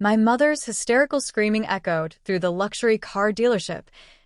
My mother's hysterical screaming echoed through the luxury car dealership,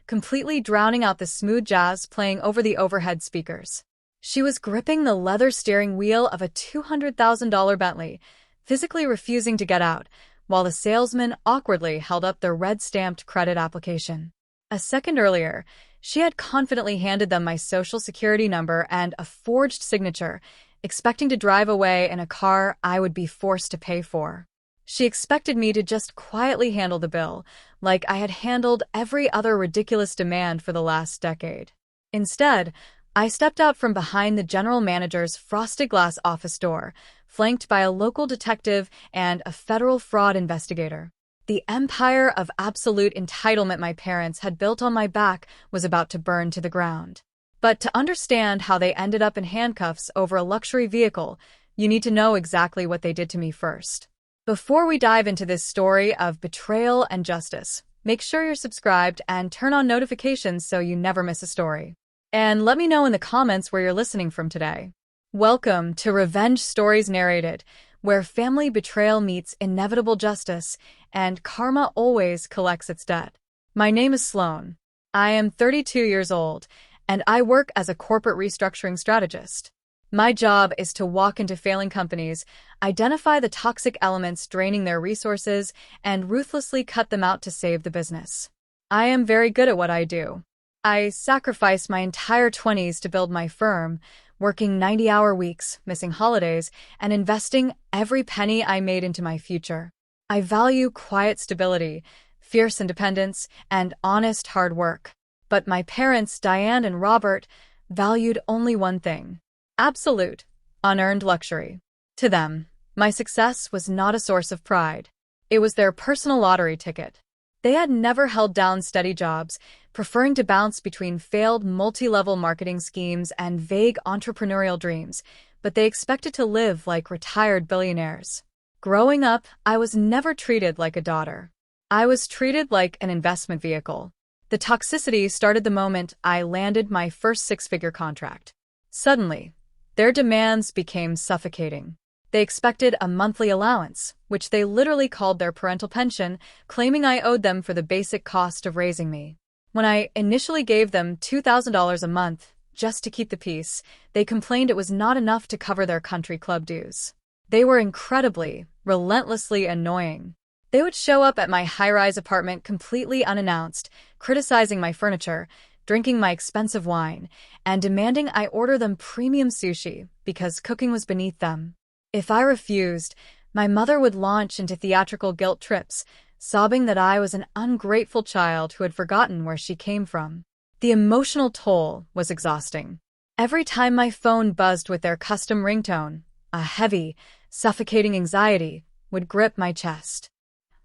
completely drowning out the smooth jazz playing over the overhead speakers. She was gripping the leather steering wheel of a $200,000 Bentley, physically refusing to get out, while the salesman awkwardly held up their red-stamped credit application. A second earlier, she had confidently handed them my social security number and a forged signature, expecting to drive away in a car I would be forced to pay for. She expected me to just quietly handle the bill, like I had handled every other ridiculous demand for the last decade. Instead, I stepped out from behind the general manager's frosted glass office door, flanked by a local detective and a federal fraud investigator. The empire of absolute entitlement my parents had built on my back was about to burn to the ground. But to understand how they ended up in handcuffs over a luxury vehicle, you need to know exactly what they did to me first. Before we dive into this story of betrayal and justice, make sure you're subscribed and turn on notifications so you never miss a story. And let me know in the comments where you're listening from today. Welcome to Revenge Stories Narrated, where family betrayal meets inevitable justice and karma always collects its debt. My name is Sloan. I am 32 years old, and I work as a corporate restructuring strategist. My job is to walk into failing companies, identify the toxic elements draining their resources, and ruthlessly cut them out to save the business. I am very good at what I do. I sacrificed my entire 20s to build my firm, working 90-hour weeks, missing holidays, and investing every penny I made into my future. I value quiet stability, fierce independence, and honest hard work. But my parents, Diane and Robert, valued only one thing: absolute, unearned luxury. To them, my success was not a source of pride. It was their personal lottery ticket. They had never held down steady jobs, preferring to bounce between failed multi-level marketing schemes and vague entrepreneurial dreams, but they expected to live like retired billionaires. Growing up, I was never treated like a daughter. I was treated like an investment vehicle. The toxicity started the moment I landed my first six-figure contract. Suddenly, their demands became suffocating. They expected a monthly allowance, which they literally called their parental pension, claiming I owed them for the basic cost of raising me. When I initially gave them $2,000 a month just to keep the peace, they complained it was not enough to cover their country club dues. They were incredibly, relentlessly annoying. They would show up at my high-rise apartment completely unannounced, criticizing my furniture, drinking my expensive wine, and demanding I order them premium sushi because cooking was beneath them. If I refused, my mother would launch into theatrical guilt trips, sobbing that I was an ungrateful child who had forgotten where she came from. The emotional toll was exhausting. Every time my phone buzzed with their custom ringtone, a heavy, suffocating anxiety would grip my chest.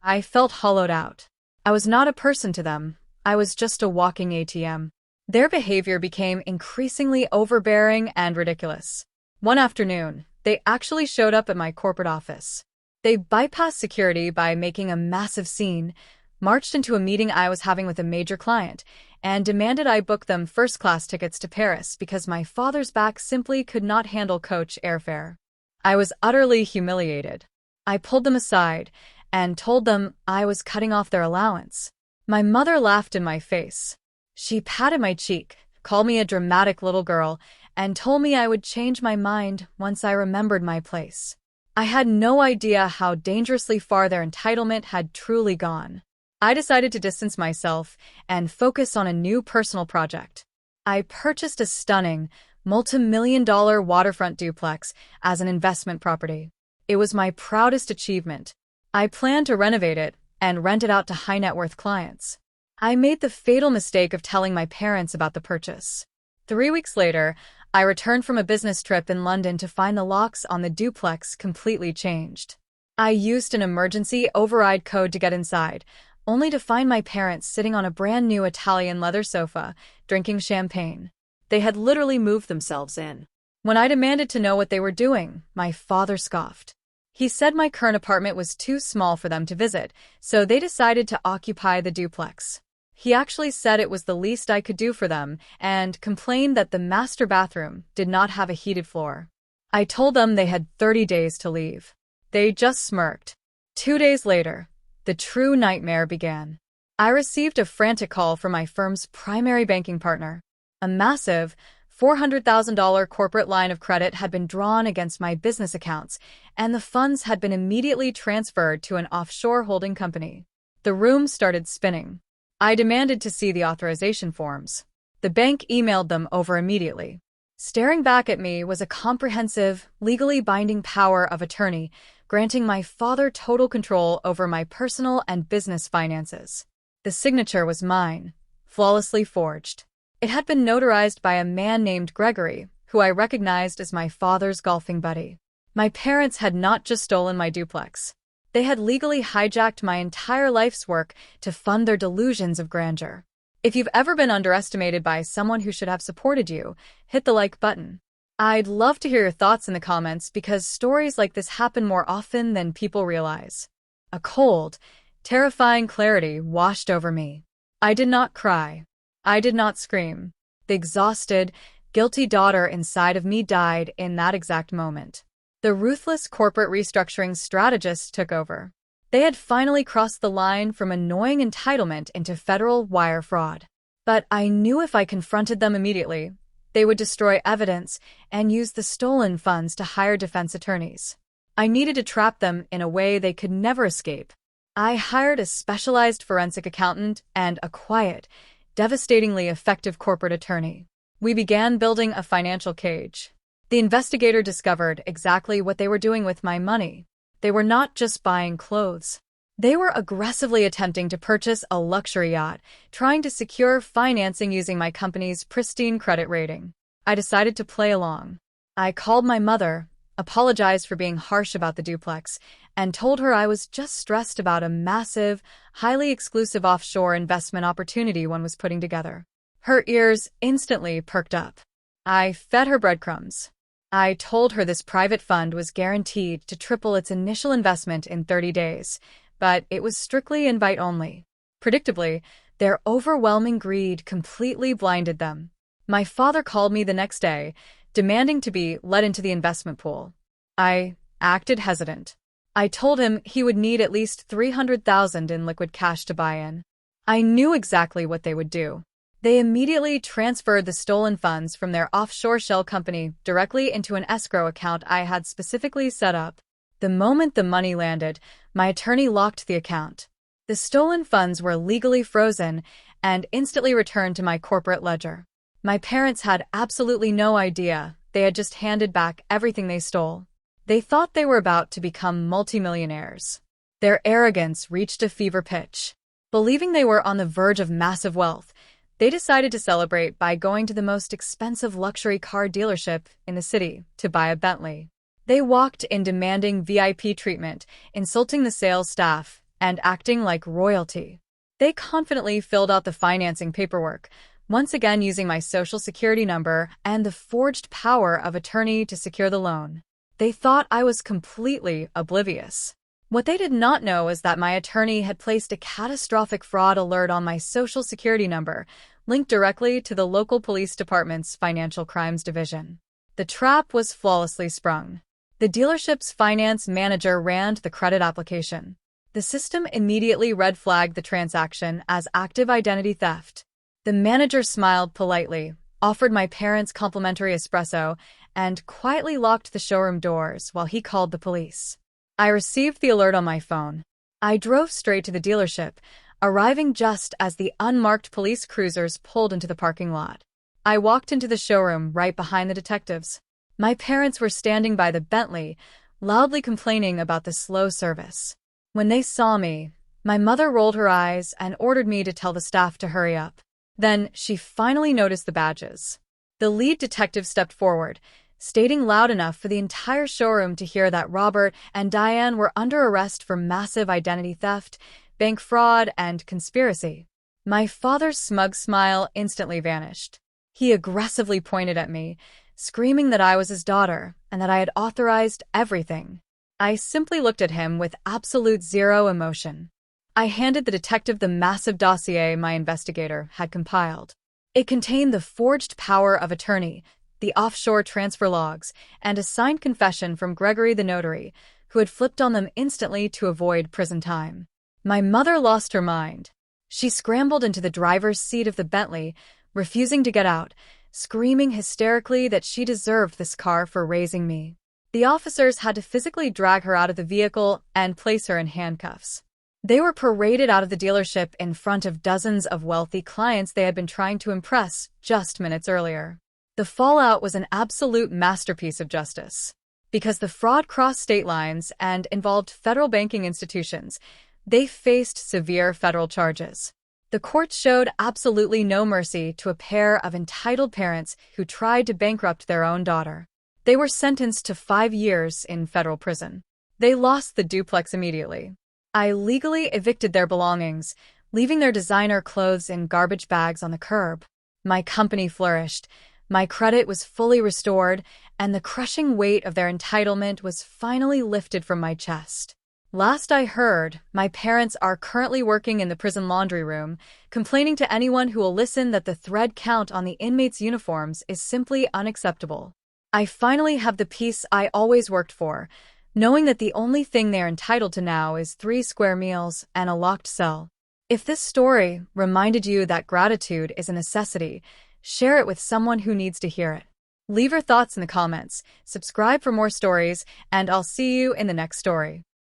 I felt hollowed out. I was not a person to them. I was just a walking ATM. Their behavior became increasingly overbearing and ridiculous. One afternoon, they actually showed up at my corporate office. They bypassed security by making a massive scene, marched into a meeting I was having with a major client, and demanded I book them first-class tickets to Paris because my father's back simply could not handle coach airfare. I was utterly humiliated. I pulled them aside and told them I was cutting off their allowance. My mother laughed in my face. She patted my cheek, called me a dramatic little girl, and told me I would change my mind once I remembered my place. I had no idea how dangerously far their entitlement had truly gone. I decided to distance myself and focus on a new personal project. I purchased a stunning, multi-million-dollar waterfront duplex as an investment property. It was my proudest achievement. I planned to renovate it and rent it out to high-net-worth clients. I made the fatal mistake of telling my parents about the purchase. 3 weeks later, I returned from a business trip in London to find the locks on the duplex completely changed. I used an emergency override code to get inside, only to find my parents sitting on a brand new Italian leather sofa, drinking champagne. They had literally moved themselves in. When I demanded to know what they were doing, my father scoffed. He said my current apartment was too small for them to visit, so they decided to occupy the duplex. He actually said it was the least I could do for them and complained that the master bathroom did not have a heated floor. I told them they had 30 days to leave. They just smirked. 2 days later, The true nightmare began. I received a frantic call from my firm's primary banking partner. A massive $400,000 corporate line of credit had been drawn against my business accounts, and the funds had been immediately transferred to an offshore holding company. The room started spinning. I demanded to see the authorization forms. The bank emailed them over immediately. Staring back at me was a comprehensive, legally binding power of attorney, granting my father total control over my personal and business finances. The signature was mine, flawlessly forged. It had been notarized by a man named Gregory, who I recognized as my father's golfing buddy. My parents had not just stolen my duplex. They had legally hijacked my entire life's work to fund their delusions of grandeur. If you've ever been underestimated by someone who should have supported you, hit the like button. I'd love to hear your thoughts in the comments because stories like this happen more often than people realize. A cold, terrifying clarity washed over me. I did not cry. I did not scream. The exhausted, guilty daughter inside of me died in that exact moment. The ruthless corporate restructuring strategists took over. They had finally crossed the line from annoying entitlement into federal wire fraud. But I knew if I confronted them immediately, they would destroy evidence and use the stolen funds to hire defense attorneys. I needed to trap them in a way they could never escape. I hired a specialized forensic accountant and a quiet, devastatingly effective corporate attorney. We began building a financial cage. The investigator discovered exactly what they were doing with my money. They were not just buying clothes. They were aggressively attempting to purchase a luxury yacht, trying to secure financing using my company's pristine credit rating. I decided to play along. I called my mother, apologized for being harsh about the duplex, and told her I was just stressed about a massive, highly exclusive offshore investment opportunity one was putting together. Her ears instantly perked up. I fed her breadcrumbs. I told her this private fund was guaranteed to triple its initial investment in 30 days, but it was strictly invite only. Predictably, their overwhelming greed completely blinded them. My father called me the next day, demanding to be let into the investment pool. I acted hesitant. I told him he would need at least $300,000 in liquid cash to buy in. I knew exactly what they would do. They immediately transferred the stolen funds from their offshore shell company directly into an escrow account I had specifically set up. The moment the money landed, my attorney locked the account. The stolen funds were legally frozen and instantly returned to my corporate ledger. My parents had absolutely no idea. They had just handed back everything they stole. They thought they were about to become multimillionaires. Their arrogance reached a fever pitch. Believing they were on the verge of massive wealth, they decided to celebrate by going to the most expensive luxury car dealership in the city to buy a Bentley. They walked in demanding VIP treatment, insulting the sales staff, and acting like royalty. They confidently filled out the financing paperwork, once again using my social security number and the forged power of attorney to secure the loan. They thought I was completely oblivious. What they did not know is that my attorney had placed a catastrophic fraud alert on my social security number, linked directly to the local police department's financial crimes division. The trap was flawlessly sprung. The dealership's finance manager ran the credit application. The system immediately red flagged the transaction as active identity theft. The manager smiled politely, offered my parents complimentary espresso, and quietly locked the showroom doors while he called the police. I received the alert on my phone. I drove straight to the dealership, arriving just as the unmarked police cruisers pulled into the parking lot. I walked into the showroom right behind the detectives. My parents were standing by the Bentley, loudly complaining about the slow service. When they saw me, my mother rolled her eyes and ordered me to tell the staff to hurry up. Then she finally noticed the badges. The lead detective stepped forward, stating loud enough for the entire showroom to hear that Robert and Diane were under arrest for massive identity theft, bank fraud, and conspiracy. My father's smug smile instantly vanished. He aggressively pointed at me, screaming that I was his daughter and that I had authorized everything. I simply looked at him with absolute zero emotion. I handed the detective the massive dossier my investigator had compiled. It contained the forged power of attorney, the offshore transfer logs, and a signed confession from Gregory the notary, who had flipped on them instantly to avoid prison time. My mother lost her mind. She scrambled into the driver's seat of the Bentley, refusing to get out, screaming hysterically that she deserved this car for raising me. The officers had to physically drag her out of the vehicle and place her in handcuffs. They were paraded out of the dealership in front of dozens of wealthy clients they had been trying to impress just minutes earlier. The fallout was an absolute masterpiece of justice. Because the fraud crossed state lines and involved federal banking institutions, they faced severe federal charges. The courts showed absolutely no mercy to a pair of entitled parents who tried to bankrupt their own daughter. They were sentenced to 5 years in federal prison. They lost the duplex immediately. I legally evicted their belongings, leaving their designer clothes in garbage bags on the curb. My company flourished. My credit was fully restored, and the crushing weight of their entitlement was finally lifted from my chest. Last I heard, my parents are currently working in the prison laundry room, complaining to anyone who will listen that the thread count on the inmates' uniforms is simply unacceptable. I finally have the peace I always worked for, knowing that the only thing they're entitled to now is 3 square meals and a locked cell. If this story reminded you that gratitude is a necessity, share it with someone who needs to hear it. Leave your thoughts in the comments, subscribe for more stories, and I'll see you in the next story.